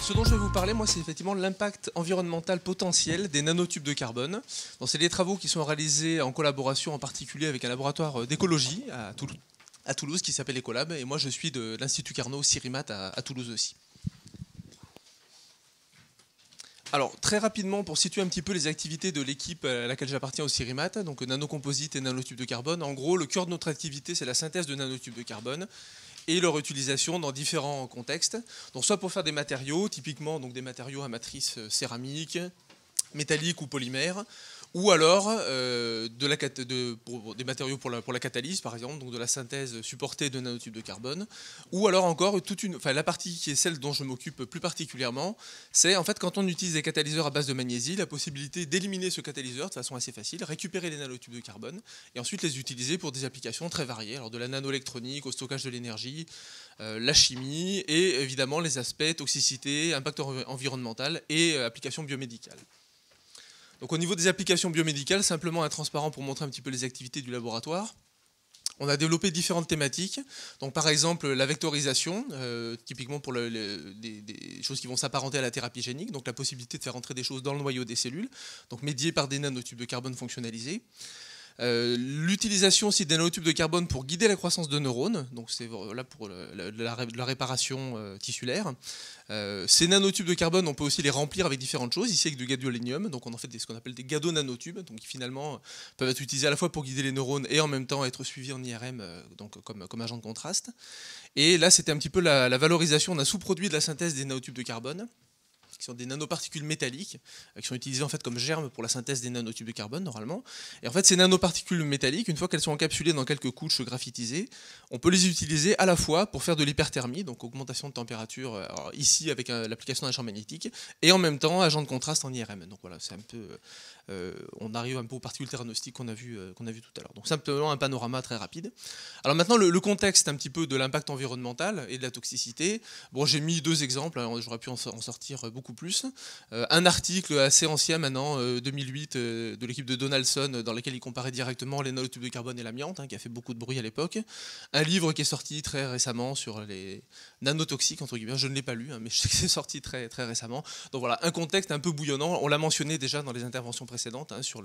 ce dont je vais vous parler, moi, c'est effectivement l'impact environnemental potentiel des nanotubes de carbone. C'est des travaux qui sont réalisés en collaboration en particulier avec un laboratoire d'écologie à Toulouse qui s'appelle Ecolab. Et moi, je suis de l'Institut Carnot Cirimat à Toulouse aussi. Alors, très rapidement, pour situer un petit peu les activités de l'équipe à laquelle j'appartiens au Cirimat, donc nanocomposites et nanotubes de carbone, en gros, le cœur de notre activité, c'est la synthèse de nanotubes de carbone et leur utilisation dans différents contextes. Donc, soit pour faire des matériaux, typiquement donc des matériaux à matrice céramique, métallique ou polymère, ou alors pour des matériaux pour la catalyse, par exemple, donc de la synthèse supportée de nanotubes de carbone, ou alors encore la partie qui est celle dont je m'occupe plus particulièrement, c'est en fait quand on utilise des catalyseurs à base de magnésie, la possibilité d'éliminer ce catalyseur de façon assez facile, récupérer les nanotubes de carbone, et ensuite les utiliser pour des applications très variées, alors de la nanoélectronique au stockage de l'énergie, la chimie, et évidemment les aspects toxicité, impact environnemental et applications biomédicales. Donc au niveau des applications biomédicales, simplement un transparent pour montrer un petit peu les activités du laboratoire. On a développé différentes thématiques. Donc par exemple la vectorisation, typiquement pour des choses qui vont s'apparenter à la thérapie génique, donc la possibilité de faire entrer des choses dans le noyau des cellules, donc médiées par des nanotubes de carbone fonctionnalisés. L'utilisation aussi des nanotubes de carbone pour guider la croissance de neurones, donc c'est là pour la réparation tissulaire. Ces nanotubes de carbone, on peut aussi les remplir avec différentes choses, ici avec du gadolinium, donc on en fait ce qu'on appelle des gadonanotubes, donc qui finalement peuvent être utilisés à la fois pour guider les neurones et en même temps être suivis en IRM donc comme agent de contraste. Et là c'était un petit peu la valorisation d'un sous-produit de la synthèse des nanotubes de carbone, qui sont des nanoparticules métalliques, qui sont utilisées en fait comme germes pour la synthèse des nanotubes de carbone normalement. Et en fait ces nanoparticules métalliques, une fois qu'elles sont encapsulées dans quelques couches graphitisées, on peut les utiliser à la fois pour faire de l'hyperthermie, donc augmentation de température, ici avec l'application d'un champ magnétique, et en même temps agent de contraste en IRM. Donc voilà, c'est un peu, on arrive un peu aux particules theranostiques qu'on a vu tout à l'heure. Donc simplement un panorama très rapide. Alors maintenant le contexte un petit peu de l'impact environnemental et de la toxicité. Bon, j'ai mis deux exemples, hein, j'aurais pu en sortir beaucoup plus. Un article assez ancien maintenant, 2008, de l'équipe de Donaldson, dans lequel il comparait directement les nanotubes de carbone et l'amiante, hein, qui a fait beaucoup de bruit à l'époque. Un livre qui est sorti très récemment sur les nanotoxiques, entre guillemets. Je ne l'ai pas lu, hein, mais je sais que c'est sorti très, très récemment. Donc voilà, un contexte un peu bouillonnant. On l'a mentionné déjà dans les interventions précédentes, hein, sur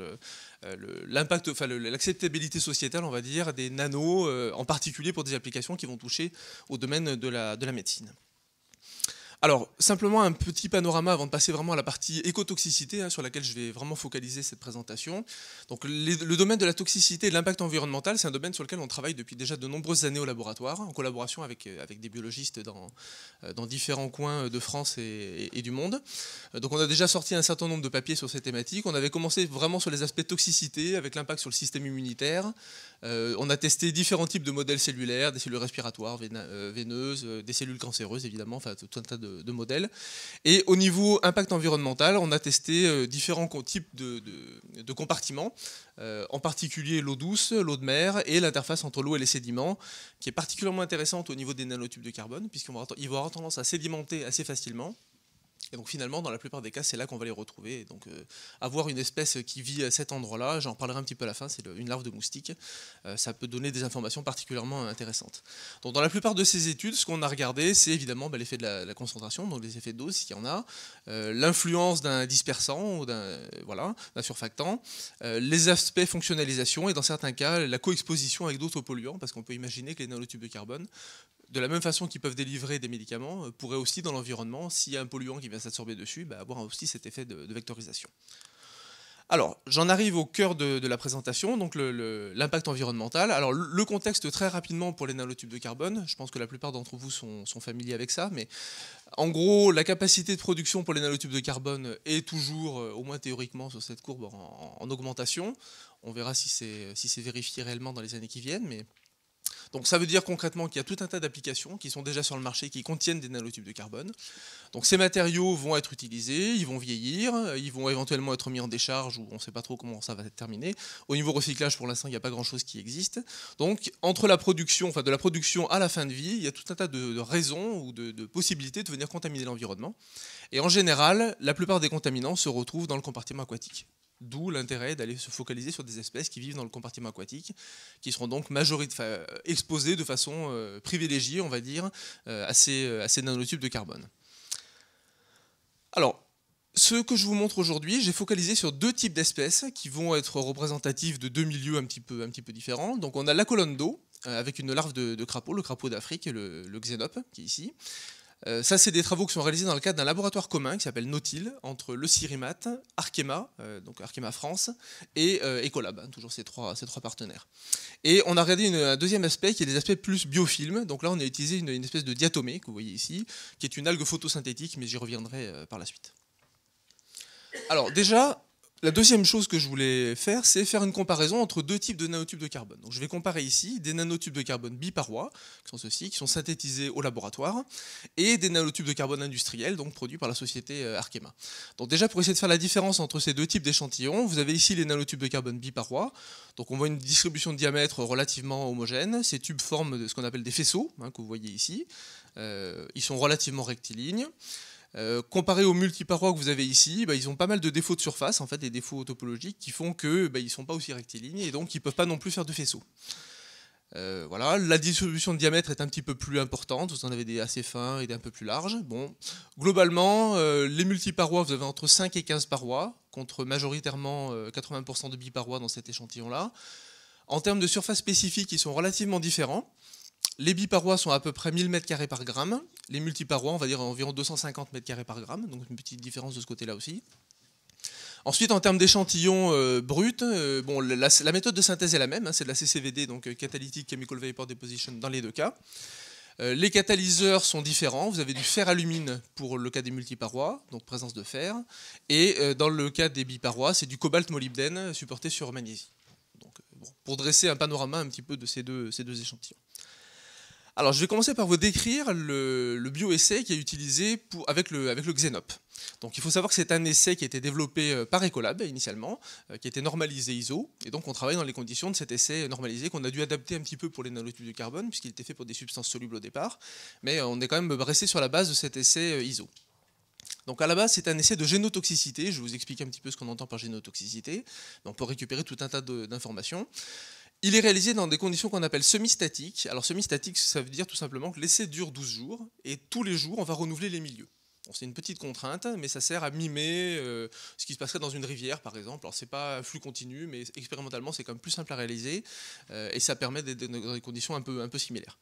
l'impact, l'acceptabilité sociétale, on va dire, des nanos, en particulier pour des applications qui vont toucher au domaine de la médecine. Alors, simplement un petit panorama avant de passer vraiment à la partie écotoxicité, hein, sur laquelle je vais vraiment focaliser cette présentation. Donc, le domaine de la toxicité et de l'impact environnemental, c'est un domaine sur lequel on travaille depuis déjà de nombreuses années au laboratoire, en collaboration avec des biologistes dans différents coins de France et du monde. Donc, on a déjà sorti un certain nombre de papiers sur ces thématiques. On avait commencé vraiment sur les aspects toxicité, avec l'impact sur le système immunitaire. On a testé différents types de modèles cellulaires, des cellules respiratoires, veineuses, des cellules cancéreuses, évidemment, enfin tout un tas de modèles. Et au niveau impact environnemental, on a testé différents types de compartiments, en particulier l'eau douce, l'eau de mer et l'interface entre l'eau et les sédiments, qui est particulièrement intéressante au niveau des nanotubes de carbone, puisqu'ils vont avoir tendance à sédimenter assez facilement. Et donc finalement, dans la plupart des cas, c'est là qu'on va les retrouver. Et donc avoir une espèce qui vit à cet endroit-là, j'en parlerai un petit peu à la fin, c'est une larve de moustique, ça peut donner des informations particulièrement intéressantes. Donc dans la plupart de ces études, ce qu'on a regardé, c'est évidemment l'effet de la concentration, donc les effets de dose, s'il y en a, l'influence d'un dispersant ou d'un surfactant, les aspects fonctionnalisation et dans certains cas, la coexposition avec d'autres polluants, parce qu'on peut imaginer que les nanotubes de carbone, de la même façon qu'ils peuvent délivrer des médicaments, pourraient aussi dans l'environnement, s'il y a un polluant qui vient s'absorber dessus, avoir aussi cet effet de vectorisation. Alors, j'en arrive au cœur de la présentation, donc l'impact environnemental. Alors, le contexte très rapidement pour les nanotubes de carbone, je pense que la plupart d'entre vous sont familiers avec ça, mais en gros, la capacité de production pour les nanotubes de carbone est toujours, au moins théoriquement, sur cette courbe en augmentation. On verra si c'est vérifié réellement dans les années qui viennent, mais... Donc ça veut dire concrètement qu'il y a tout un tas d'applications qui sont déjà sur le marché qui contiennent des nanotubes de carbone. Donc ces matériaux vont être utilisés, ils vont vieillir, ils vont éventuellement être mis en décharge ou on ne sait pas trop comment ça va être terminé. Au niveau recyclage, pour l'instant, il n'y a pas grand-chose qui existe. Donc entre la production, de la production à la fin de vie, il y a tout un tas de raisons ou de possibilités de venir contaminer l'environnement. Et en général, la plupart des contaminants se retrouvent dans le compartiment aquatique. D'où l'intérêt d'aller se focaliser sur des espèces qui vivent dans le compartiment aquatique, qui seront donc exposées de façon privilégiée, on va dire, à ces nanotubes de carbone. Alors, ce que je vous montre aujourd'hui, j'ai focalisé sur deux types d'espèces qui vont être représentatifs de deux milieux un petit peu différents. Donc on a la colonne d'eau, avec une larve de crapaud, le crapaud d'Afrique, le xénope, qui est ici. Ça, c'est des travaux qui sont réalisés dans le cadre d'un laboratoire commun qui s'appelle Nautil, entre le CIRIMAT, Arkema, donc Arkema France, et Ecolab, hein, toujours ces trois partenaires. Et on a regardé un deuxième aspect qui est des aspects plus biofilms. Donc là, on a utilisé une espèce de diatomée, que vous voyez ici, qui est une algue photosynthétique, mais j'y reviendrai par la suite. Alors déjà, la deuxième chose que je voulais faire, c'est faire une comparaison entre deux types de nanotubes de carbone. Donc je vais comparer ici des nanotubes de carbone biparois, qui sont ceux-ci, qui sont synthétisés au laboratoire, et des nanotubes de carbone industriels, donc produits par la société Arkema. Donc déjà, pour essayer de faire la différence entre ces deux types d'échantillons, vous avez ici les nanotubes de carbone biparois. Donc on voit une distribution de diamètre relativement homogène. Ces tubes forment ce qu'on appelle des faisceaux, hein, que vous voyez ici. Ils sont relativement rectilignes. Comparé aux multiparois que vous avez ici, ils ont pas mal de défauts de surface, en fait, des défauts topologiques qui font qu'ils ne sont pas aussi rectilignes et donc ils ne peuvent pas non plus faire de faisceaux. Voilà, la distribution de diamètre est un petit peu plus importante, vous en avez des assez fins et des un peu plus larges. Bon, globalement, les multiparois, vous avez entre 5 et 15 parois, contre majoritairement 80% de biparois dans cet échantillon-là. En termes de surface spécifique, ils sont relativement différents. Les biparois sont à peu près 1000 m² par gramme. Les multiparois, on va dire environ 250 m² par gramme. Donc une petite différence de ce côté-là aussi. Ensuite, en termes d'échantillons bruts, bon, la méthode de synthèse est la même. Hein, c'est de la CCVD, donc Catalytic Chemical Vapor Deposition dans les deux cas. Les catalyseurs sont différents. Vous avez du fer-alumine pour le cas des multiparois, donc présence de fer. Et dans le cas des biparois, c'est du cobalt-molybdène supporté sur magnésie. Donc, bon, pour dresser un panorama un petit peu de ces deux échantillons. Alors, je vais commencer par vous décrire le bioessai qui est utilisé avec le xénope. Donc, il faut savoir que c'est un essai qui a été développé par Ecolab initialement, qui a été normalisé ISO, et donc on travaille dans les conditions de cet essai normalisé qu'on a dû adapter un petit peu pour les nanotubes de carbone, puisqu'il était fait pour des substances solubles au départ, mais on est quand même resté sur la base de cet essai ISO. Donc à la base, c'est un essai de génotoxicité. Je vais vous expliquer un petit peu ce qu'on entend par génotoxicité. On peut récupérer tout un tas d'informations. Il est réalisé dans des conditions qu'on appelle semi-statiques. Alors semi-statique, ça veut dire tout simplement que l'essai dure 12 jours, et tous les jours, on va renouveler les milieux. Bon, c'est une petite contrainte, mais ça sert à mimer ce qui se passerait dans une rivière, par exemple. Alors c'est pas un flux continu, mais expérimentalement, c'est quand même plus simple à réaliser, et ça permet d'être dans des conditions un peu similaires.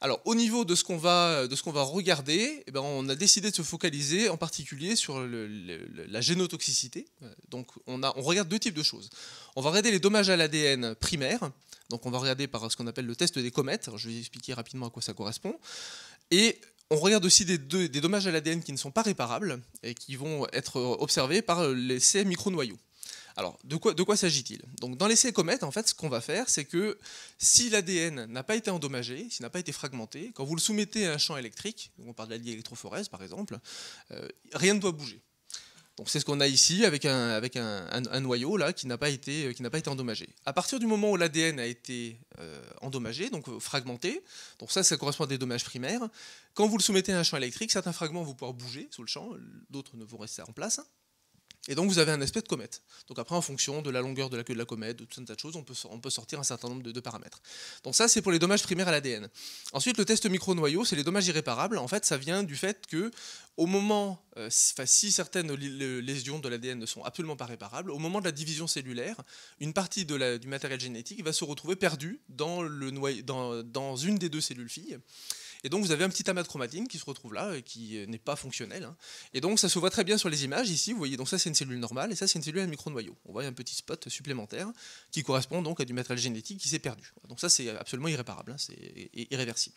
Alors, au niveau de ce qu'on va regarder, eh ben, on a décidé de se focaliser en particulier sur la génotoxicité. Donc, on regarde deux types de choses. On va regarder les dommages à l'ADN primaires. Donc, on va regarder par ce qu'on appelle le test des comètes. Alors, je vais vous expliquer rapidement à quoi ça correspond. Et on regarde aussi des dommages à l'ADN qui ne sont pas réparables et qui vont être observés par l'essai micronoyau. Alors, de quoi s'agit-il? Donc, dans l'essai comète, en fait, ce qu'on va faire, c'est que si l'ADN n'a pas été endommagé, s'il n'a pas été fragmenté, quand vous le soumettez à un champ électrique, on parle de la diélectrophorèse par exemple, rien ne doit bouger. Donc, c'est ce qu'on a ici avec un noyau là, qui n'a pas été endommagé. À partir du moment où l'ADN a été endommagé, donc fragmenté, donc ça correspond à des dommages primaires, quand vous le soumettez à un champ électrique, certains fragments vont pouvoir bouger sous le champ, d'autres ne vont rester en place. Et donc vous avez un aspect de comète. Donc après, en fonction de la longueur de la queue de la comète, de tout un tas de choses, on peut sortir un certain nombre de paramètres. Donc ça, c'est pour les dommages primaires à l'ADN. Ensuite, le test micronoyau, c'est les dommages irréparables. En fait, ça vient du fait que, au moment, si certaines lésions de l'ADN ne sont absolument pas réparables, au moment de la division cellulaire, une partie du matériel génétique va se retrouver perdue dans une des deux cellules filles. Et donc vous avez un petit amas de chromatine qui se retrouve là et qui n'est pas fonctionnel. Hein. Et donc ça se voit très bien sur les images ici. Vous voyez, donc ça c'est une cellule normale et ça c'est une cellule à micronoyau. On voit un petit spot supplémentaire qui correspond donc à du matériel génétique qui s'est perdu. Donc ça c'est absolument irréparable, hein, c'est irréversible.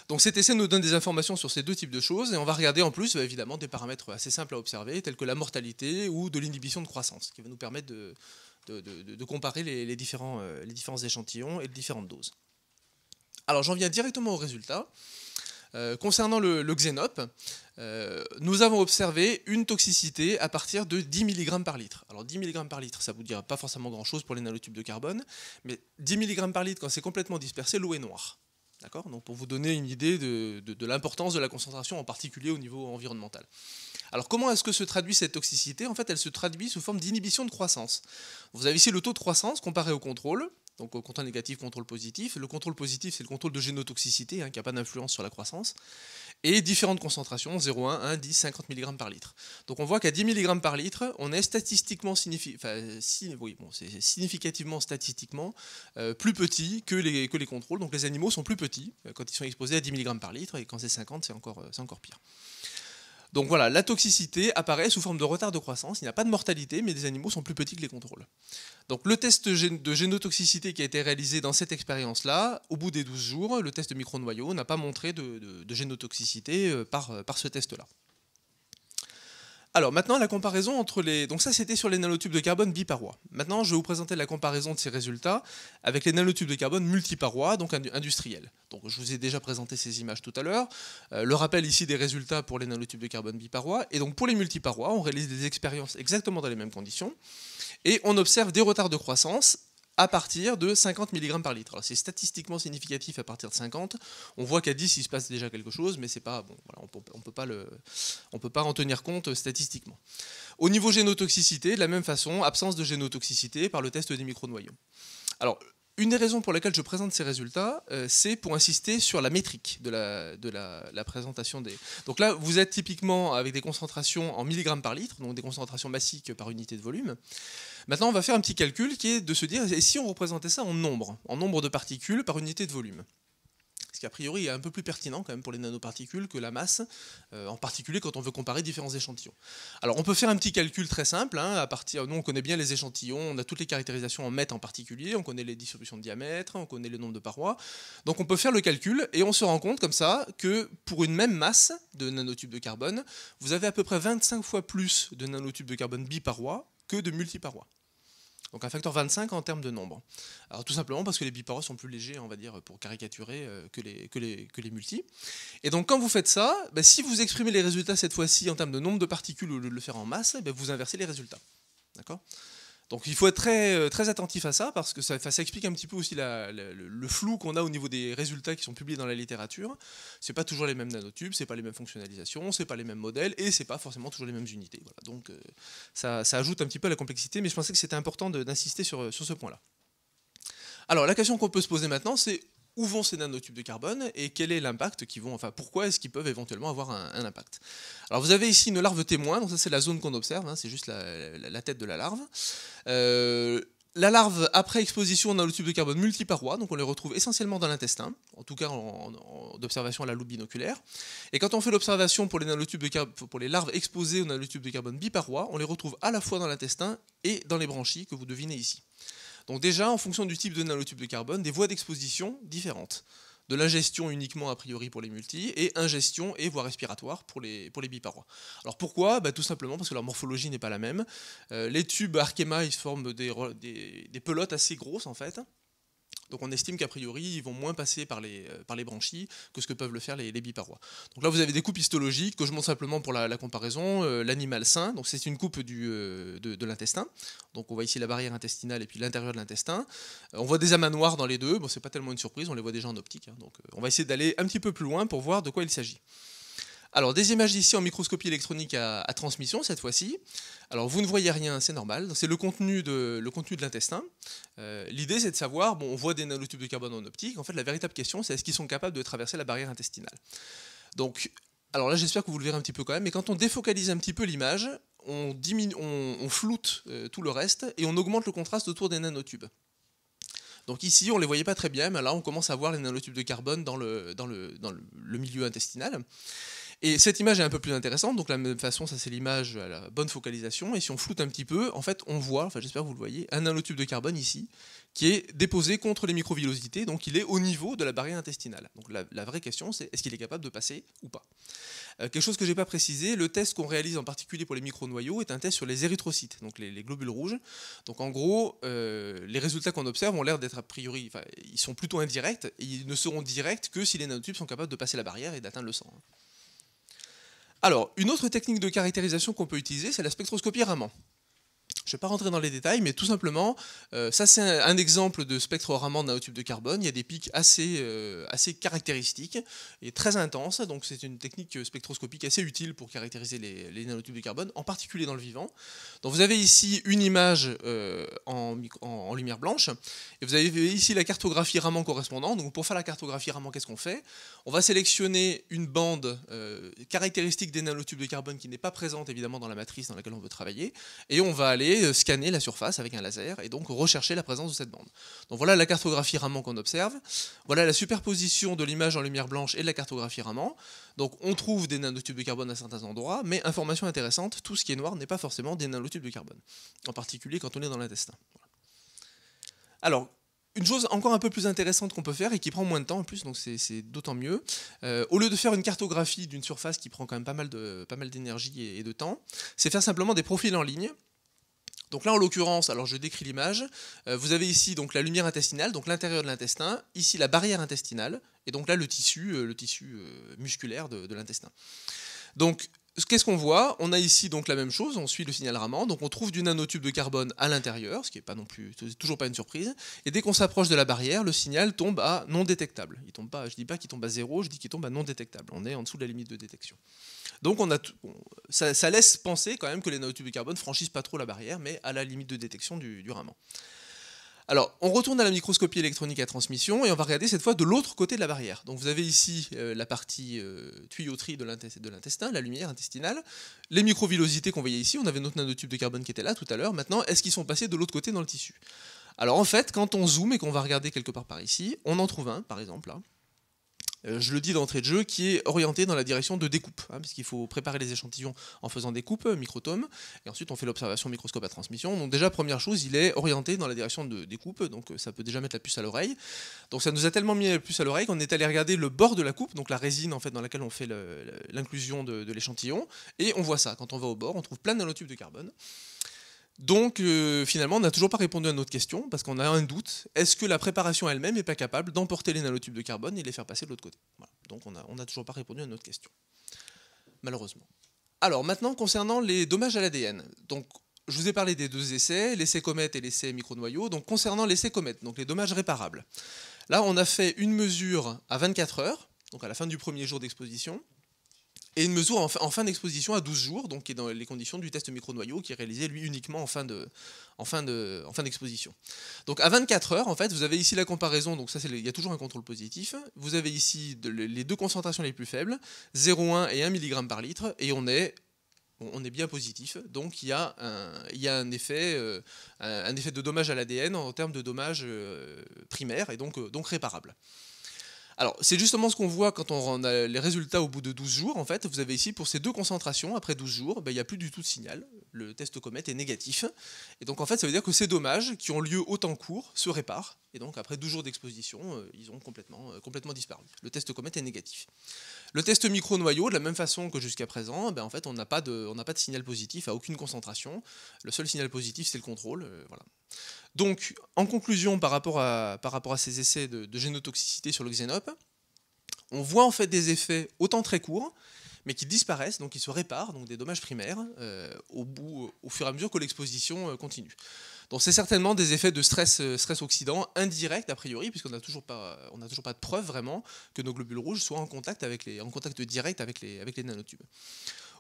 Donc cet essai nous donne des informations sur ces deux types de choses et on va regarder en plus évidemment des paramètres assez simples à observer tels que la mortalité ou de l'inhibition de croissance qui va nous permettre de comparer les différents échantillons et les différentes doses. Alors j'en viens directement au résultat. Concernant le xénope, nous avons observé une toxicité à partir de 10 mg par litre. Alors 10 mg par litre, ça ne vous dira pas forcément grand-chose pour les nanotubes de carbone, mais 10 mg par litre, quand c'est complètement dispersé, l'eau est noire. D'accord ? Donc pour vous donner une idée de l'importance de la concentration, en particulier au niveau environnemental. Alors comment est-ce que se traduit cette toxicité? En fait, elle se traduit sous forme d'inhibition de croissance. Vous avez ici le taux de croissance comparé au contrôle. Donc contrôle négatif, contrôle positif. Le contrôle positif, c'est le contrôle de génotoxicité, hein, qui n'a pas d'influence sur la croissance. et différentes concentrations, 0,1, 1, 10, 50 mg par litre. Donc on voit qu'à 10 mg par litre, on est statistiquement significativement statistiquement plus petit que les contrôles. Donc les animaux sont plus petits quand ils sont exposés à 10 mg par litre, et quand c'est 50, c'est encore pire. Donc voilà, la toxicité apparaît sous forme de retard de croissance. Il n'y a pas de mortalité, mais les animaux sont plus petits que les contrôles. Donc le test de génotoxicité qui a été réalisé dans cette expérience-là, au bout des 12 jours, le test de micronoyau n'a pas montré de génotoxicité par ce test-là. Alors maintenant, la comparaison entre les... Donc ça, c'était sur les nanotubes de carbone biparois. Maintenant, je vais vous présenter la comparaison de ces résultats avec les nanotubes de carbone multiparois, donc industriels. Donc je vous ai déjà présenté ces images tout à l'heure. Le rappel ici des résultats pour les nanotubes de carbone biparois. Et donc pour les multiparois, on réalise des expériences exactement dans les mêmes conditions. Et on observe des retards de croissance à partir de 50 mg par litre. Alors c'est statistiquement significatif à partir de 50. On voit qu'à 10, il se passe déjà quelque chose, mais c'est pas bon. Voilà, on peut pas en tenir compte statistiquement. Au niveau génotoxicité, de la même façon, absence de génotoxicité par le test des micronoyaux. Alors une des raisons pour lesquelles je présente ces résultats, c'est pour insister sur la métrique de la présentation des... Donc là, vous êtes typiquement avec des concentrations en milligrammes par litre, donc des concentrations massiques par unité de volume. Maintenant, on va faire un petit calcul qui est de se dire, et si on représentait ça en nombre de particules par unité de volume ? Ce qui a priori est un peu plus pertinent quand même pour les nanoparticules que la masse, en particulier quand on veut comparer différents échantillons. Alors on peut faire un petit calcul très simple, hein, nous on connaît bien les échantillons, on a toutes les caractérisations en mètres en particulier, on connaît les distributions de diamètre, on connaît le nombre de parois, donc on peut faire le calcul et on se rend compte comme ça que pour une même masse de nanotubes de carbone, vous avez à peu près 25 fois plus de nanotubes de carbone biparois que de multiparois. Donc un facteur 25 en termes de nombre. Alors tout simplement parce que les biparois sont plus légers, on va dire, pour caricaturer, que les multis. Et donc quand vous faites ça, si vous exprimez les résultats cette fois-ci en termes de nombre de particules au lieu de le faire en masse, vous inversez les résultats. D'accord ? Donc il faut être très, très attentif à ça, parce que ça explique un petit peu aussi le flou qu'on a au niveau des résultats qui sont publiés dans la littérature. C'est pas toujours les mêmes nanotubes, c'est pas les mêmes fonctionnalisations, c'est pas les mêmes modèles, et c'est pas forcément toujours les mêmes unités. Voilà. Donc ça ajoute un petit peu à la complexité, mais je pensais que c'était important d'insister sur ce point-là. Alors la question qu'on peut se poser maintenant, c'est où vont ces nanotubes de carbone et quel est l'impact qu'ils vont, enfin pourquoi est-ce qu'ils peuvent éventuellement avoir un impact. Alors vous avez ici une larve témoin, donc ça c'est la zone qu'on observe, hein, c'est juste la tête de la larve. La larve, après exposition aux nanotubes de carbone multiparois, donc on les retrouve essentiellement dans l'intestin, en tout cas d'observation à la loupe binoculaire. Et quand on fait l'observation pour les larves exposées aux nanotubes de carbone biparois, on les retrouve à la fois dans l'intestin et dans les branchies que vous devinez ici. Donc déjà, en fonction du type de nanotube de carbone, des voies d'exposition différentes. De l'ingestion uniquement a priori pour les multis, et ingestion et voie respiratoire pour les biparois. Alors pourquoi ? Tout simplement parce que leur morphologie n'est pas la même. Les tubes Archema, ils forment des pelotes assez grosses en fait. Donc on estime qu'a priori, ils vont moins passer par les branchies que ce que peuvent le faire les biparois. Donc là, vous avez des coupes histologiques que je montre simplement pour la comparaison. L'animal sain, donc c'est une coupe de l'intestin. Donc on voit ici la barrière intestinale et puis l'intérieur de l'intestin. On voit des amas noirs dans les deux. Bon, c'est pas tellement une surprise, on les voit déjà en optique. Hein. Donc on va essayer d'aller un petit peu plus loin pour voir de quoi il s'agit. Alors, des images ici en microscopie électronique à transmission, cette fois-ci. Alors, vous ne voyez rien, c'est normal. C'est le contenu de l'intestin. L'idée, c'est de savoir, on voit des nanotubes de carbone en optique. En fait, la véritable question, c'est est-ce qu'ils sont capables de traverser la barrière intestinale. Donc, alors là, j'espère que vous le verrez un petit peu quand même, mais quand on défocalise un petit peu l'image, on floute tout le reste et on augmente le contraste autour des nanotubes. Donc ici, on ne les voyait pas très bien, mais là, on commence à voir les nanotubes de carbone dans le milieu intestinal. Et cette image est un peu plus intéressante, donc de la même façon, ça c'est l'image à la bonne focalisation, et si on floute un petit peu, en fait on voit, enfin j'espère que vous le voyez, un nanotube de carbone ici, qui est déposé contre les microvillosités, donc il est au niveau de la barrière intestinale. Donc la vraie question c'est, est-ce qu'il est capable de passer ou pas ? Quelque chose que je n'ai pas précisé, le test qu'on réalise en particulier pour les micronoyaux est un test sur les érythrocytes, donc les globules rouges. Donc en gros, les résultats qu'on observe ont l'air d'être a priori, enfin ils sont plutôt indirects, et ils ne seront directs que si les nanotubes sont capables de passer la barrière et d'atteindre le sang. Alors, une autre technique de caractérisation qu'on peut utiliser, c'est la spectroscopie Raman. Je ne vais pas rentrer dans les détails, mais tout simplement, ça c'est un exemple de spectre Raman de nanotubes de carbone. Il y a des pics assez caractéristiques et très intenses, donc c'est une technique spectroscopique assez utile pour caractériser les nanotubes de carbone, en particulier dans le vivant. Donc vous avez ici une image en lumière blanche, et vous avez ici la cartographie Raman correspondante. Donc pour faire la cartographie Raman, qu'est-ce qu'on fait? On va sélectionner une bande caractéristique des nanotubes de carbone qui n'est pas présente évidemment dans la matrice dans laquelle on veut travailler, et on va aller scanner la surface avec un laser et donc rechercher la présence de cette bande. Donc voilà la cartographie Raman qu'on observe. Voilà la superposition de l'image en lumière blanche et de la cartographie Raman. Donc on trouve des nanotubes de carbone à certains endroits, mais information intéressante, tout ce qui est noir n'est pas forcément des nanotubes de carbone, en particulier quand on est dans l'intestin. Voilà. Alors, une chose encore un peu plus intéressante qu'on peut faire et qui prend moins de temps en plus, donc c'est d'autant mieux. Au lieu de faire une cartographie d'une surface qui prend quand même pas mal d'énergie et de temps, c'est faire simplement des profils en ligne. Donc là, en l'occurrence, alors je décris l'image, vous avez ici donc la lumière intestinale, donc l'intérieur de l'intestin, ici la barrière intestinale, et donc là le tissu musculaire de l'intestin. Donc, qu'est-ce qu'on voit? On a ici donc la même chose, on suit le signal Raman, donc on trouve du nanotube de carbone à l'intérieur, ce qui n'est pas non plus, toujours pas une surprise, et dès qu'on s'approche de la barrière, le signal tombe à non détectable. Il tombe pas, je ne dis pas qu'il tombe à 0, je dis qu'il tombe à non détectable. On est en dessous de la limite de détection. Donc ça laisse penser quand même que les nanotubes de carbone franchissent pas trop la barrière, mais à la limite de détection du Raman. Alors, on retourne à la microscopie électronique à transmission et on va regarder cette fois de l'autre côté de la barrière. Donc vous avez ici la partie tuyauterie de l'intestin, la lumière intestinale, les microvillosités qu'on voyait ici, on avait notre nanotube de carbone qui était là tout à l'heure. Maintenant, est-ce qu'ils sont passés de l'autre côté dans le tissu? Alors en fait, quand on zoome et qu'on va regarder quelque part par ici, on en trouve un, par exemple là. Je le dis d'entrée de jeu, qui est orienté dans la direction de découpe, puisqu'il faut préparer les échantillons en faisant des coupes, microtomes, et ensuite on fait l'observation microscope à transmission. Donc déjà, première chose, il est orienté dans la direction de découpe, donc ça peut déjà mettre la puce à l'oreille. Donc ça nous a tellement mis la puce à l'oreille qu'on est allé regarder le bord de la coupe, donc la résine en fait dans laquelle on fait l'inclusion de l'échantillon, et on voit ça. Quand on va au bord, on trouve plein de nanotubes de carbone. Donc finalement, on n'a toujours pas répondu à notre question, parce qu'on a un doute. Est-ce que la préparation elle-même n'est pas capable d'emporter les nanotubes de carbone et les faire passer de l'autre côté? Voilà. Donc on n'a toujours pas répondu à notre question, malheureusement. Alors maintenant, concernant les dommages à l'ADN. Donc je vous ai parlé des deux essais, l'essai comète et l'essai micronoyau. Donc concernant l'essai comète, donc les dommages réparables. Là, on a fait une mesure à 24 heures, donc à la fin du premier jour d'exposition, et une mesure en fin d'exposition à 12 jours, donc qui est dans les conditions du test micronoyau, qui est réalisé lui uniquement en fin d'exposition. Donc à 24 heures, en fait, vous avez ici la comparaison, donc ça il y a toujours un contrôle positif, vous avez ici les deux concentrations les plus faibles, 0,1 et 1 mg par litre, et on est bien positif, donc il y a un effet de dommage à l'ADN en termes de dommages primaires, et donc réparables. Alors, c'est justement ce qu'on voit quand on a les résultats au bout de 12 jours. En fait, vous avez ici, pour ces deux concentrations, après 12 jours, il n'y a plus du tout de signal. Le test comète est négatif. Et donc, en fait, ça veut dire que ces dommages, qui ont lieu au temps court, se réparent. Et donc, après 12 jours d'exposition, ils ont complètement disparu. Le test comète est négatif. Le test micronoyau, de la même façon que jusqu'à présent, en fait, on n'a pas de signal positif à aucune concentration. Le seul signal positif, c'est le contrôle. Voilà. Donc, en conclusion, par rapport à ces essais de génotoxicité sur le xénope, on voit en fait des effets autant très courts, mais qui disparaissent, donc qui se réparent, donc des dommages primaires, au fur et à mesure que l'exposition continue. Donc c'est certainement des effets de stress oxydant indirect a priori, puisqu'on n'a toujours pas de preuve vraiment que nos globules rouges soient en contact direct avec les nanotubes.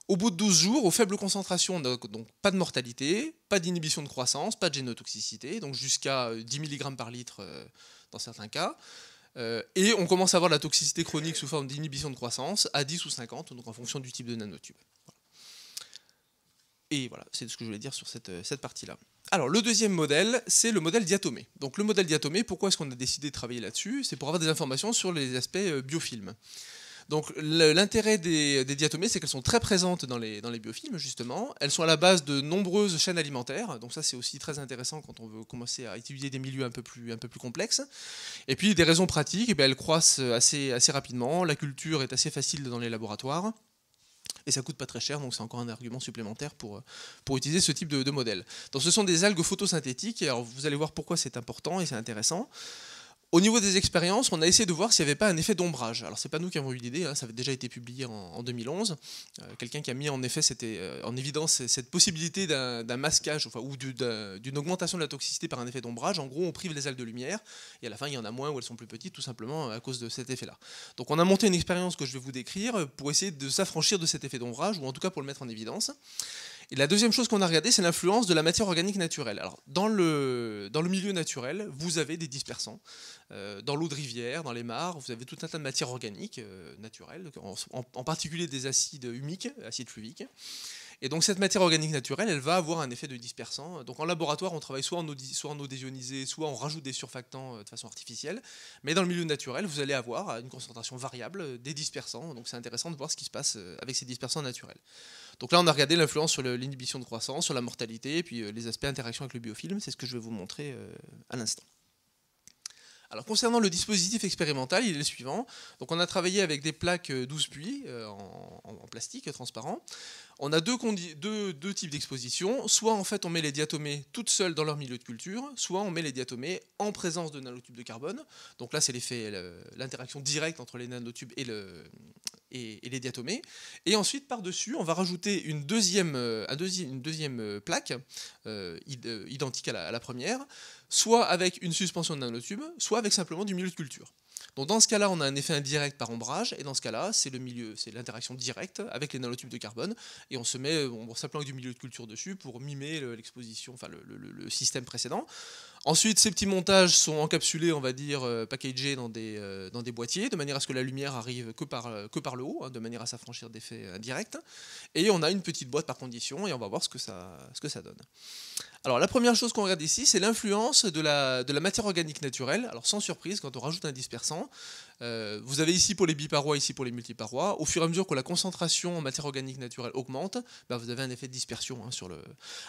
Au bout de 12 jours, aux faibles concentrations, donc pas de mortalité, pas d'inhibition de croissance, pas de génotoxicité, donc jusqu'à 10 mg par litre dans certains cas. Et on commence à avoir la toxicité chronique sous forme d'inhibition de croissance à 10 ou 50, donc en fonction du type de nanotube. Voilà. Et voilà, c'est ce que je voulais dire sur cette partie-là. Alors, le deuxième modèle, c'est le modèle diatomée. Donc le modèle diatomée, pourquoi est-ce qu'on a décidé de travailler là-dessus? C'est pour avoir des informations sur les aspects biofilms. Donc l'intérêt des diatomées, c'est qu'elles sont très présentes dans les biofilms, justement. Elles sont à la base de nombreuses chaînes alimentaires, donc ça c'est aussi très intéressant quand on veut commencer à étudier des milieux un peu plus complexes. Et puis des raisons pratiques, elles croissent assez rapidement, la culture est assez facile dans les laboratoires, et ça coûte pas très cher, donc c'est encore un argument supplémentaire pour utiliser ce type de modèle. Donc ce sont des algues photosynthétiques, et alors vous allez voir pourquoi c'est important et c'est intéressant. Au niveau des expériences, on a essayé de voir s'il n'y avait pas un effet d'ombrage. Alors c'est pas nous qui avons eu l'idée, hein, ça avait déjà été publié en 2011. Quelqu'un qui a mis en effet en évidence cette possibilité d'un masquage, enfin, ou d'une augmentation de la toxicité par un effet d'ombrage. En gros, on prive les algues de lumière et à la fin il y en a moins ou elles sont plus petites, tout simplement à cause de cet effet-là. Donc on a monté une expérience que je vais vous décrire pour essayer de s'affranchir de cet effet d'ombrage, ou en tout cas pour le mettre en évidence. Et la deuxième chose qu'on a regardé, c'est l'influence de la matière organique naturelle. Alors, dans le milieu naturel, vous avez des dispersants. Dans l'eau de rivière, dans les mares, vous avez tout un tas de matières organiques naturelles, en particulier des acides humiques, acides fluviques. Et donc cette matière organique naturelle, elle va avoir un effet de dispersant. Donc en laboratoire, on travaille soit en eau désionisée, soit on rajoute des surfactants de façon artificielle. Mais dans le milieu naturel, vous allez avoir à une concentration variable des dispersants. Donc c'est intéressant de voir ce qui se passe avec ces dispersants naturels. Donc là, on a regardé l'influence sur l'inhibition de croissance, sur la mortalité, et puis les aspects interaction avec le biofilm. C'est ce que je vais vous montrer à l'instant. Alors concernant le dispositif expérimental, il est le suivant. Donc on a travaillé avec des plaques 12 puits en plastique transparent. On a deux types d'exposition. Soit en fait on met les diatomées toutes seules dans leur milieu de culture, soit on met les diatomées en présence de nanotubes de carbone. Donc là c'est l'interaction directe entre les nanotubes et les diatomées. Et ensuite par-dessus on va rajouter une deuxième plaque identique à la première, soit avec une suspension de nanotubes, soit avec simplement du milieu de culture. Donc dans ce cas-là, on a un effet indirect par ombrage, et dans ce cas-là, c'est l'interaction directe avec les nanotubes de carbone, et on s'applique du milieu de culture dessus pour mimer l'exposition, enfin le système précédent. Ensuite, ces petits montages sont encapsulés, on va dire, packagés dans des boîtiers, de manière à ce que la lumière arrive que par le haut, hein, de manière à s'affranchir d'effets indirects. Et on a une petite boîte par condition, et on va voir ce que ça donne. Alors la première chose qu'on regarde ici, c'est l'influence de la matière organique naturelle. Alors sans surprise, quand on rajoute un dispersant, vous avez ici pour les biparois, ici pour les multiparois. Au fur et à mesure que la concentration en matière organique naturelle augmente, vous avez un effet de dispersion sur le.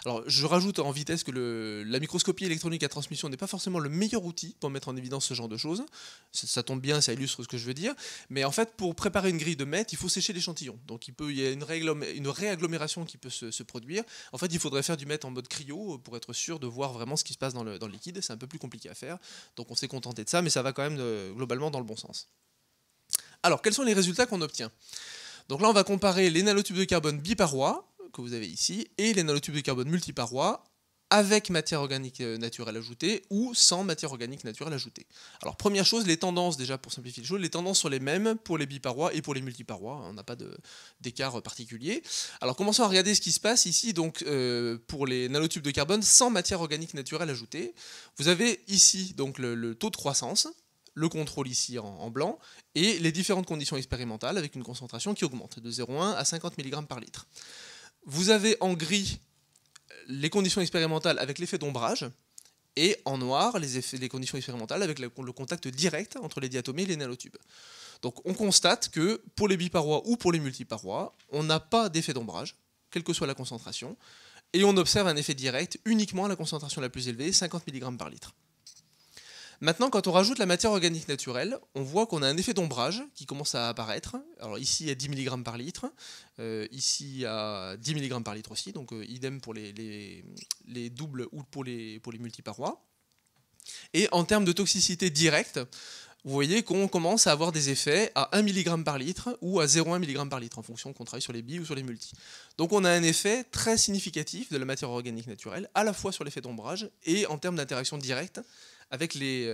Alors je rajoute en vitesse que la microscopie électronique à transmission n'est pas forcément le meilleur outil pour mettre en évidence ce genre de choses. Ça tombe bien, ça illustre ce que je veux dire. Mais en fait, pour préparer une grille de mètres, il faut sécher l'échantillon. Donc il y a une réagglomération qui peut se produire. En fait, il faudrait faire du mètre en mode cryo pour être sûr de voir vraiment ce qui se passe dans le liquide. C'est un peu plus compliqué à faire. Donc on s'est contenté de ça, mais ça va quand même globalement dans le bon sens. Alors, quels sont les résultats qu'on obtient? Donc là, on va comparer les nanotubes de carbone biparois, que vous avez ici, et les nanotubes de carbone multiparois, avec matière organique naturelle ajoutée ou sans matière organique naturelle ajoutée. Alors première chose, les tendances, déjà pour simplifier les choses, les tendances sont les mêmes pour les biparois et pour les multiparois, on n'a pas d'écart particulier. Alors commençons à regarder ce qui se passe ici, donc pour les nanotubes de carbone sans matière organique naturelle ajoutée. Vous avez ici donc le taux de croissance, le contrôle ici en blanc, et les différentes conditions expérimentales avec une concentration qui augmente de 0,1 à 50 mg par litre. Vous avez en gris les conditions expérimentales avec l'effet d'ombrage, et en noir les conditions expérimentales avec le contact direct entre les diatomées et les nanotubes. Donc on constate que pour les biparois ou pour les multiparois, on n'a pas d'effet d'ombrage, quelle que soit la concentration, et on observe un effet direct uniquement à la concentration la plus élevée, 50 mg par litre. Maintenant, quand on rajoute la matière organique naturelle, on voit qu'on a un effet d'ombrage qui commence à apparaître. Alors ici à 10 mg par litre, ici à 10 mg par litre aussi, donc idem pour les doubles ou pour les multiparois. Et en termes de toxicité directe, vous voyez qu'on commence à avoir des effets à 1 mg par litre ou à 0,1 mg par litre, en fonction qu'on travaille sur les bi ou sur les multis. Donc on a un effet très significatif de la matière organique naturelle, à la fois sur l'effet d'ombrage et en termes d'interaction directe avec les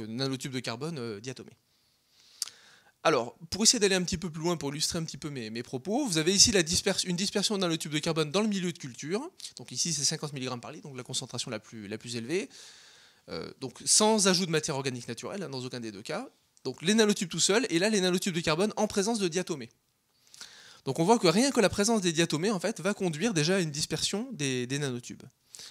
nanotubes de carbone diatomés. Alors, pour essayer d'aller un petit peu plus loin, pour illustrer un petit peu mes propos, vous avez ici une dispersion de nanotubes de carbone dans le milieu de culture. Donc ici, c'est 50 mg par litre, donc la concentration la plus élevée. Donc sans ajout de matière organique naturelle, dans aucun des deux cas. Donc les nanotubes tout seuls, et là, les nanotubes de carbone en présence de diatomées. Donc on voit que rien que la présence des diatomées, en fait, va conduire déjà à une dispersion des nanotubes.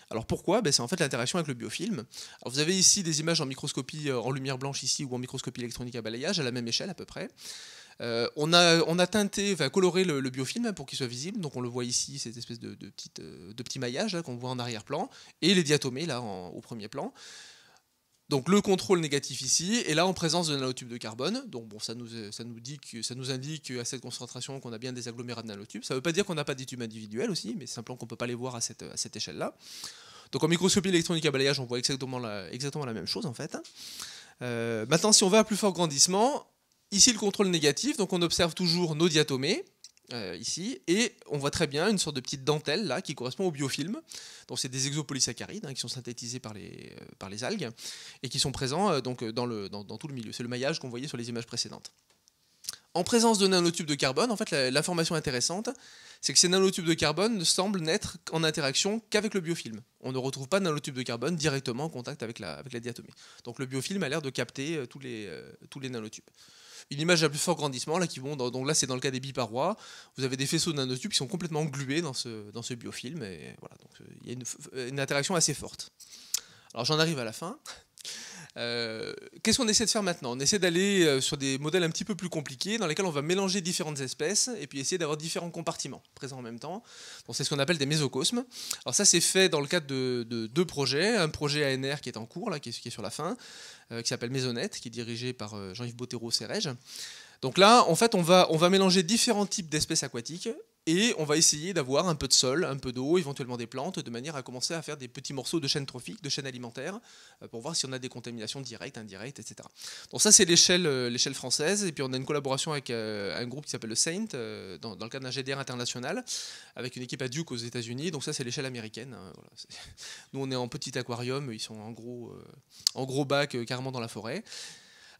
Alors pourquoi? C'est en fait l'interaction avec le biofilm. Alors vous avez ici des images en microscopie en lumière blanche ici ou en microscopie électronique à balayage à la même échelle à peu près. On a coloré le biofilm pour qu'il soit visible, donc on le voit ici, cette espèce de petit maillage qu'on voit en arrière-plan, et les diatomées là au premier plan. Donc le contrôle négatif ici, et là en présence de nanotubes de carbone. Donc bon, ça nous indique à cette concentration qu'on a bien des agglomérats de nanotubes. Ça ne veut pas dire qu'on n'a pas des tubes individuels aussi, mais c'est simplement qu'on ne peut pas les voir à cette échelle-là. Donc en microscopie électronique à balayage, on voit exactement la même chose en fait. Maintenant, si on va à plus fort grandissement, ici le contrôle négatif, donc on observe toujours nos diatomées, ici, et on voit très bien une sorte de petite dentelle là qui correspond au biofilm. Donc c'est des exopolysaccharides qui sont synthétisés par les algues et qui sont présents dans tout le milieu. C'est le maillage qu'on voyait sur les images précédentes. En présence de nanotubes de carbone, en fait, l'information intéressante, c'est que ces nanotubes de carbone ne semblent n'être en interaction qu'avec le biofilm. On ne retrouve pas de nanotubes de carbone directement en contact avec la diatomée. Donc le biofilm a l'air de capter tous les nanotubes. Une image à plus fort grandissement, là, donc là c'est dans le cas des biparois, vous avez des faisceaux de nanotubes qui sont complètement englués dans ce biofilm, et voilà, donc il y a une interaction assez forte. Alors j'en arrive à la fin. Qu'est-ce qu'on essaie de faire maintenant? On essaie d'aller sur des modèles un petit peu plus compliqués dans lesquels on va mélanger différentes espèces et puis essayer d'avoir différents compartiments présents en même temps. Donc c'est ce qu'on appelle des mésocosmes. Alors ça c'est fait dans le cadre de deux projets. Un projet ANR qui est en cours, là, qui est sur la fin, qui s'appelle Maisonnette, qui est dirigé par Jean-Yves Bottero-Serrège. Donc là, en fait, on va mélanger différents types d'espèces aquatiques et on va essayer d'avoir un peu de sol, un peu d'eau, éventuellement des plantes, de manière à commencer à faire des petits morceaux de chaînes trophiques, de chaînes alimentaires, pour voir si on a des contaminations directes, indirectes, etc. Donc ça, c'est l'échelle française. Et puis on a une collaboration avec un groupe qui s'appelle le Saint, dans le cadre d'un GDR international, avec une équipe à Duke aux États-Unis. Donc ça, c'est l'échelle américaine. Voilà. Nous, on est en petit aquarium, ils sont en gros bac, carrément dans la forêt.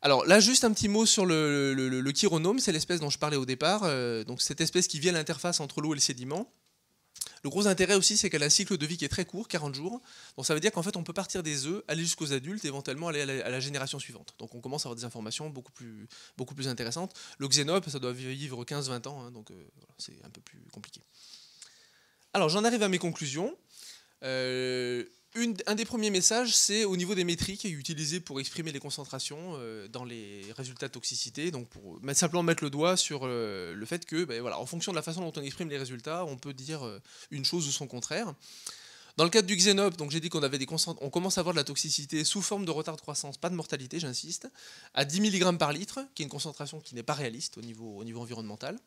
Alors là, juste un petit mot sur le chironome, c'est l'espèce dont je parlais au départ, donc cette espèce qui vit à l'interface entre l'eau et le sédiment. Le gros intérêt aussi, c'est qu'elle a un cycle de vie qui est très court, 40 jours. Donc ça veut dire qu'en fait, on peut partir des œufs, aller jusqu'aux adultes, et éventuellement aller à la génération suivante. Donc on commence à avoir des informations beaucoup plus intéressantes. Le xénope, ça doit vivre 15-20 ans, donc voilà, c'est un peu plus compliqué. Alors j'en arrive à mes conclusions. Un des premiers messages, c'est au niveau des métriques utilisées pour exprimer les concentrations dans les résultats de toxicité. Donc pour simplement mettre le doigt sur le fait que, voilà, en fonction de la façon dont on exprime les résultats, on peut dire une chose ou son contraire. Dans le cadre du xénope, donc j'ai dit qu'on avait on commence à avoir de la toxicité sous forme de retard de croissance, pas de mortalité, j'insiste, à 10 mg par litre, qui est une concentration qui n'est pas réaliste au niveau environnemental.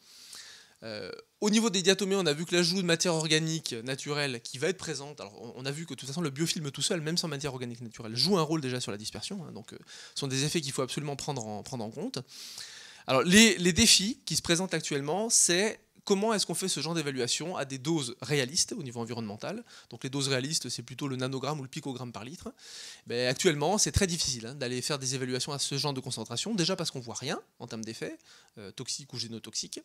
Au niveau des diatomées, on a vu que l'ajout de matière organique naturelle qui va être présente, alors on a vu que de toute façon le biofilm tout seul, même sans matière organique naturelle, joue un rôle déjà sur la dispersion, donc ce sont des effets qu'il faut absolument prendre en compte. Alors les défis qui se présentent actuellement, c'est comment est-ce qu'on fait ce genre d'évaluation à des doses réalistes au niveau environnemental. Donc les doses réalistes, c'est plutôt le nanogramme ou le picogramme par litre. Actuellement, c'est très difficile d'aller faire des évaluations à ce genre de concentration, déjà parce qu'on ne voit rien en termes d'effets, toxiques ou génotoxiques.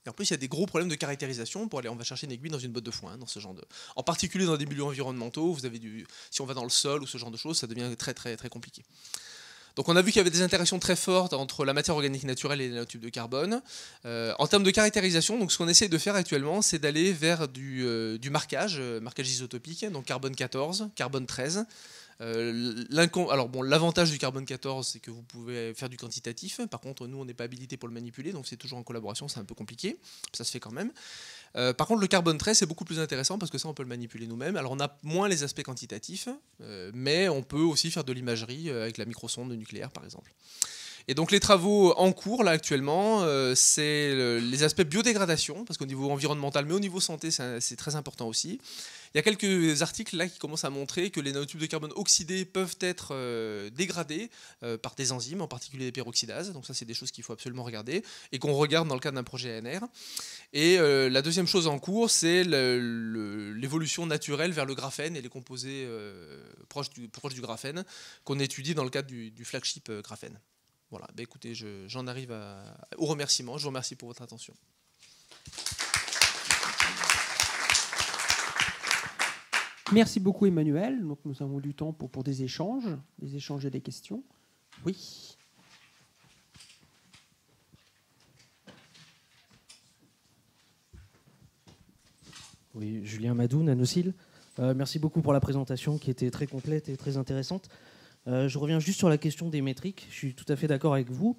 Et en plus, il y a des gros problèmes de caractérisation pour aller. On va chercher une aiguille dans une botte de foin, dans ce genre de. En particulier dans des milieux environnementaux, vous avez si on va dans le sol ou ce genre de choses, ça devient très très très compliqué. Donc on a vu qu'il y avait des interactions très fortes entre la matière organique naturelle et les nanotubes de carbone. En termes de caractérisation, donc ce qu'on essaie de faire actuellement, c'est d'aller vers du marquage isotopique, donc carbone 14, carbone 13. Alors bon, l'avantage du carbone 14, c'est que vous pouvez faire du quantitatif. Par contre, nous, on n'est pas habilité pour le manipuler, donc c'est toujours en collaboration, c'est un peu compliqué. Ça se fait quand même. Par contre, le carbone 13, c'est beaucoup plus intéressant parce que ça, on peut le manipuler nous-mêmes. Alors, on a moins les aspects quantitatifs, mais on peut aussi faire de l'imagerie avec la microsonde nucléaire, par exemple. Et donc les travaux en cours là actuellement, c'est les aspects biodégradation, parce qu'au niveau environnemental, mais au niveau santé, c'est très important aussi. Il y a quelques articles là qui commencent à montrer que les nanotubes de carbone oxydés peuvent être dégradés par des enzymes, en particulier des peroxydases. Donc ça, c'est des choses qu'il faut absolument regarder et qu'on regarde dans le cadre d'un projet ANR. Et la deuxième chose en cours, c'est l'évolution naturelle vers le graphène et les composés proches du graphène qu'on étudie dans le cadre du flagship graphène. Voilà, écoutez, j'en arrive au remerciement. Je vous remercie pour votre attention. Merci beaucoup Emmanuel. Donc nous avons du temps pour des échanges et des questions. Oui. Oui, Julien Madou, Nanocil. Merci beaucoup pour la présentation qui était très complète et très intéressante. Je reviens juste sur la question des métriques. Je suis tout à fait d'accord avec vous.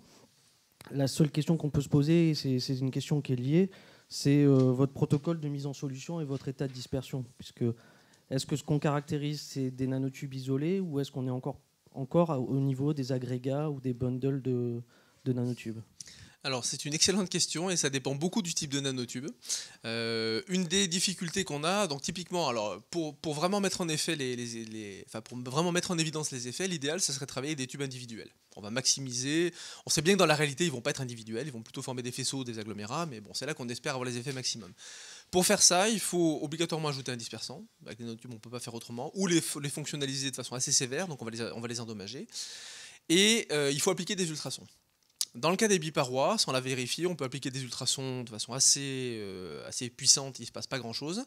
La seule question qu'on peut se poser, c'est une question qui est liée, c'est votre protocole de mise en solution et votre état de dispersion. Est-ce que ce qu'on caractérise, c'est des nanotubes isolés ou est-ce qu'on est encore au niveau des agrégats ou des bundles de nanotubes ? Alors, c'est une excellente question et ça dépend beaucoup du type de nanotube. Une des difficultés qu'on a, donc typiquement, alors pour vraiment mettre en effet pour vraiment mettre en évidence les effets, l'idéal, ça serait de travailler avec des tubes individuels. On va maximiser. On sait bien que dans la réalité, ils vont pas être individuels, ils vont plutôt former des faisceaux, des agglomérats, mais bon, c'est là qu'on espère avoir les effets maximum. Pour faire ça, il faut obligatoirement ajouter un dispersant. Avec les nanotubes, on ne peut pas faire autrement, ou les fonctionnaliser de façon assez sévère, donc on va les endommager. Et il faut appliquer des ultrasons. Dans le cas des biparois, sans la vérifier, on peut appliquer des ultrasons de façon assez puissante, il ne se passe pas grand-chose.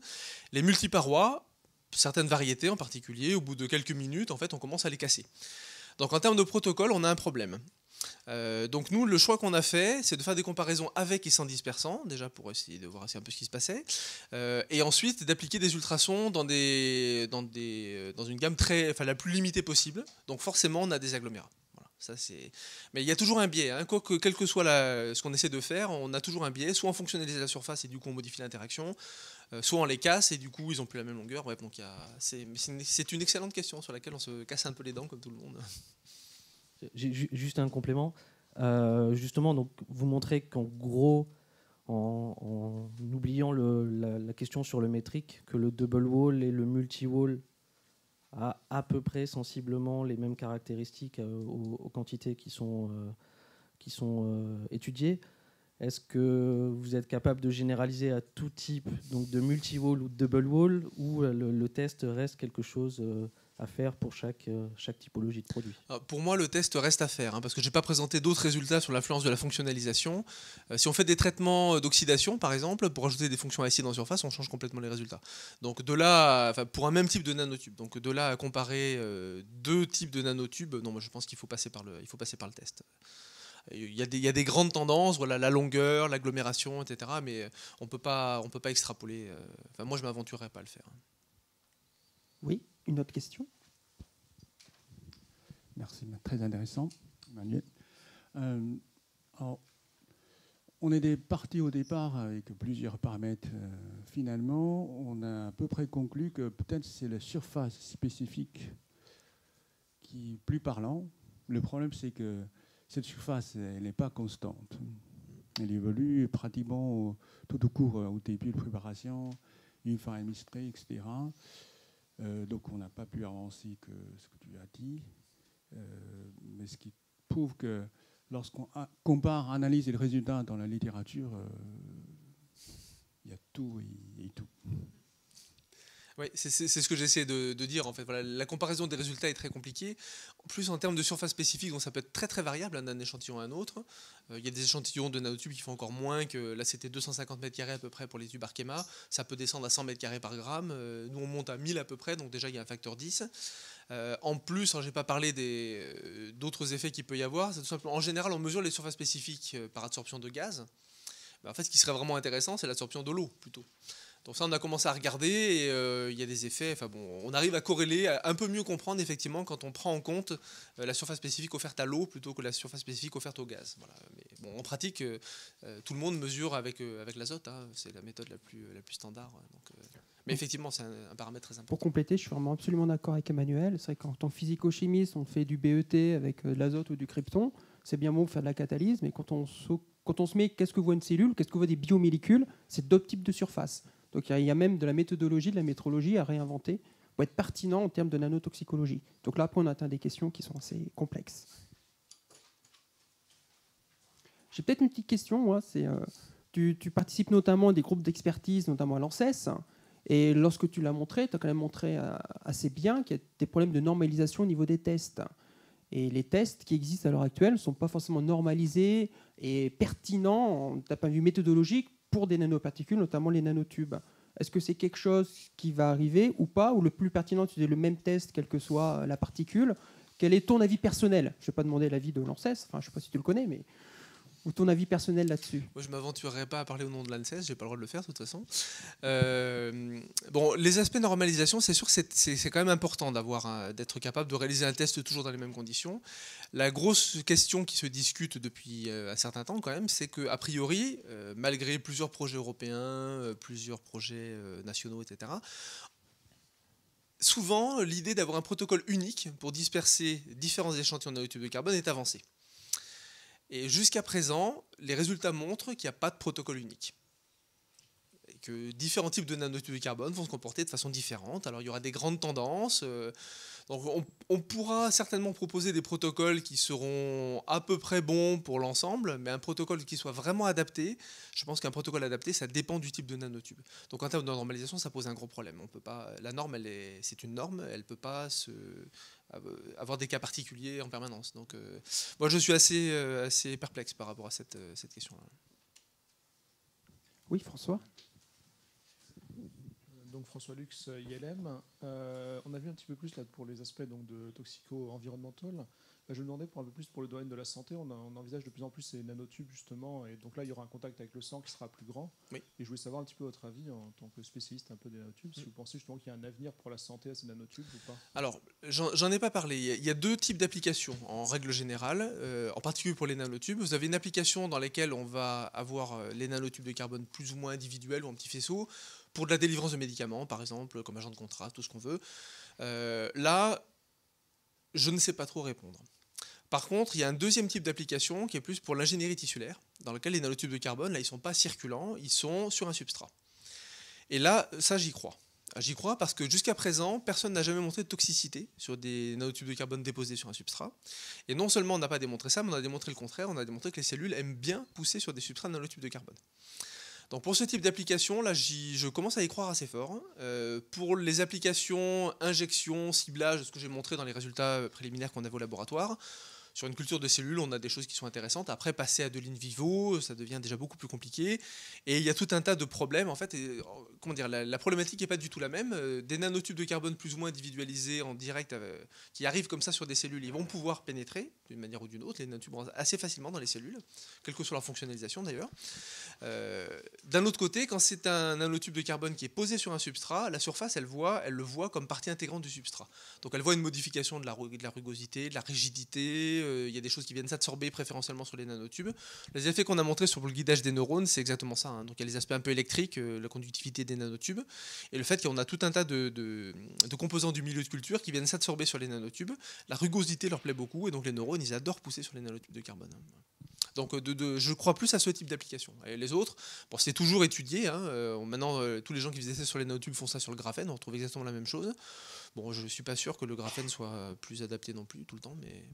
Les multiparois, certaines variétés en particulier, au bout de quelques minutes, en fait, on commence à les casser. Donc en termes de protocole, on a un problème. Donc nous, le choix qu'on a fait, c'est de faire des comparaisons avec et sans dispersant, déjà pour essayer de voir un peu ce qui se passait, et ensuite d'appliquer des ultrasons dans une gamme la plus limitée possible. Donc forcément, on a des agglomérats. Voilà, mais il y a toujours un biais, hein. Quel que soit ce qu'on essaie de faire, on a toujours un biais. Soit on fonctionnalise la surface et du coup on modifie l'interaction, soit on les casse et du coup ils n'ont plus la même longueur. Bref, donc c'est une excellente question sur laquelle on se casse un peu les dents comme tout le monde. J'ai juste un complément. Justement, donc, vous montrez qu'en gros, en oubliant la question sur le métrique, que le double wall et le multi-wall a à peu près sensiblement les mêmes caractéristiques aux quantités qui sont étudiées. Est-ce que vous êtes capable de généraliser à tout type donc de multi-wall ou de double wall, ou le test reste quelque chose à faire pour chaque typologie de produit? Alors, pour moi, le test reste à faire, hein, parce que je n'ai pas présenté d'autres résultats sur l'influence de la fonctionnalisation. Si on fait des traitements d'oxydation, par exemple, pour ajouter des fonctions acides en surface, on change complètement les résultats. Donc de là, pour un même type de nanotube, donc de là à comparer deux types de nanotubes, non, moi je pense qu'il faut passer par le test. Il y a des grandes tendances, voilà, la longueur, l'agglomération, etc. Mais on peut pas extrapoler. Moi, je ne m'aventurerais pas à le faire. Oui, une autre question? Merci, très intéressant, Emmanuel. Alors, on est parti au départ avec plusieurs paramètres. Finalement, on a à peu près conclu que peut-être c'est la surface spécifique qui est plus parlant. Le problème, c'est que cette surface, elle n'est pas constante. Elle évolue pratiquement tout au cours, au début de préparation, une fois administrée, etc. Donc on n'a pas pu avancer que ce que tu as dit. Mais ce qui prouve que lorsqu'on compare, analyse les résultats dans la littérature, il y a tout et tout. Oui, c'est ce que j'essaie de dire en fait. Voilà, la comparaison des résultats est très compliquée. En plus, en termes de surface spécifique, donc ça peut être très très variable d'un échantillon à un autre. Il y a des échantillons de nanotubes qui font encore moins que. Là, c'était 250 m² à peu près pour les tubes Arkema. Ça peut descendre à 100 m² par gramme. Nous, on monte à 1000 à peu près, donc déjà il y a un facteur 10. En plus, je n'ai pas parlé d'autres effets qu'il peut y avoir. C'est tout simplement, en général, on mesure les surfaces spécifiques par absorption de gaz. En fait, ce qui serait vraiment intéressant, c'est l'absorption de l'eau plutôt. Donc ça, on a commencé à regarder et il y a des effets. Enfin bon, on arrive à corréler, à un peu mieux comprendre effectivement quand on prend en compte la surface spécifique offerte à l'eau plutôt que la surface spécifique offerte au gaz. Voilà. Mais bon, en pratique, tout le monde mesure avec l'azote. Hein. C'est la méthode la plus standard. Donc, mais effectivement, c'est un paramètre très important. Pour compléter, je suis vraiment absolument d'accord avec Emmanuel. C'est vrai qu'en tant que physico-chimiste, on fait du BET avec de l'azote ou du krypton. C'est bien beau pour faire de la catalyse, mais quand on se met, qu'est-ce que voit une cellule, qu'est-ce que voit des biomolécules, c'est d'autres types de surfaces. Donc il y a même de la méthodologie, de la métrologie à réinventer pour être pertinent en termes de nanotoxicologie. Donc là, après, on atteint des questions qui sont assez complexes. J'ai peut-être une petite question. Moi, tu participes notamment à des groupes d'expertise, notamment à l'ANSES. Et lorsque tu l'as montré, tu as quand même montré assez bien qu'il y a des problèmes de normalisation au niveau des tests. Et les tests qui existent à l'heure actuelle ne sont pas forcément normalisés et pertinents d'un point de vue méthodologique pour des nanoparticules, notamment les nanotubes. Est-ce que c'est quelque chose qui va arriver ou pas, ou le plus pertinent, tu fais le même test, quelle que soit la particule? Quel est ton avis personnel? Je ne vais pas demander l'avis de l'ANSES, enfin, je ne sais pas si tu le connais, mais ou ton avis personnel là-dessus? Moi, je ne m'aventurerai pas à parler au nom de l'ANSES, je n'ai pas le droit de le faire de toute façon. Bon, les aspects de normalisation, c'est sûr que c'est quand même important d'être capable de réaliser un test toujours dans les mêmes conditions. La grosse question qui se discute depuis un certain temps quand même, c'est qu'a priori, malgré plusieurs projets européens, plusieurs projets nationaux, etc., souvent, l'idée d'avoir un protocole unique pour disperser différents échantillons de nanotubes de carbone est avancée. Et jusqu'à présent, les résultats montrent qu'il n'y a pas de protocole unique. Et que différents types de nanotubes de carbone vont se comporter de façon différente. Alors il y aura des grandes tendances. Donc on pourra certainement proposer des protocoles qui seront à peu près bons pour l'ensemble, mais un protocole qui soit vraiment adapté, je pense qu'un protocole adapté, ça dépend du type de nanotube. Donc en termes de normalisation, ça pose un gros problème. On peut pas, la norme, c'est une norme, elle ne peut pas avoir des cas particuliers en permanence. Donc moi, je suis assez perplexe par rapport à cette question-là. Oui, François. Donc François Lux, ILM. On a vu un petit peu plus là pour les aspects donc, de toxico-environnemental. Je me demandais pour un peu plus pour le domaine de la santé, on envisage de plus en plus ces nanotubes justement, et donc là il y aura un contact avec le sang qui sera plus grand. Oui. Et je voulais savoir un petit peu votre avis en tant que spécialiste un peu des nanotubes, si vous pensez justement qu'il y a un avenir pour la santé à ces nanotubes ou pas. Alors, j'en ai pas parlé. Il y a deux types d'applications en règle générale, en particulier pour les nanotubes. Vous avez une application dans laquelle on va avoir les nanotubes de carbone plus ou moins individuels ou en petits faisceaux, pour de la délivrance de médicaments, par exemple, comme agent de contrat, tout ce qu'on veut. Là, je ne sais pas trop répondre. Par contre, il y a un deuxième type d'application qui est plus pour l'ingénierie tissulaire, dans lequel les nanotubes de carbone, là, ils ne sont pas circulants, ils sont sur un substrat. Et là, ça, j'y crois. J'y crois parce que jusqu'à présent, personne n'a jamais montré de toxicité sur des nanotubes de carbone déposés sur un substrat. Et non seulement on n'a pas démontré ça, mais on a démontré le contraire, on a démontré que les cellules aiment bien pousser sur des substrats de nanotubes de carbone. Donc pour ce type d'application, là, je commence à y croire assez fort. Pour les applications injection, ciblage, ce que j'ai montré dans les résultats préliminaires qu'on avait au laboratoire, sur une culture de cellules, on a des choses qui sont intéressantes. Après, passer à de l'in vivo, ça devient déjà beaucoup plus compliqué. Et il y a tout un tas de problèmes. En fait, comment dire, la problématique n'est pas du tout la même. Des nanotubes de carbone plus ou moins individualisés en direct, qui arrivent comme ça sur des cellules, ils vont pouvoir pénétrer d'une manière ou d'une autre les nanotubes assez facilement dans les cellules, quelle que soit leur fonctionnalisation d'ailleurs. D'un autre côté, quand c'est un nanotube de carbone qui est posé sur un substrat, la surface, elle le voit comme partie intégrante du substrat. Donc elle voit une modification de la rugosité, de la rigidité. Il y a des choses qui viennent s'absorber préférentiellement sur les nanotubes. Les effets qu'on a montrés sur le guidage des neurones, c'est exactement ça. Donc il y a les aspects un peu électriques, la conductivité des nanotubes, et le fait qu'on a tout un tas de composants du milieu de culture qui viennent s'absorber sur les nanotubes. La rugosité leur plaît beaucoup, et donc les neurones, ils adorent pousser sur les nanotubes de carbone. Donc je crois plus à ce type d'application. Et les autres, bon, c'est toujours étudié. Maintenant, tous les gens qui faisaient ça sur les nanotubes font ça sur le graphène. On retrouve exactement la même chose. Bon, je ne suis pas sûr que le graphène soit plus adapté non plus tout le temps, mais...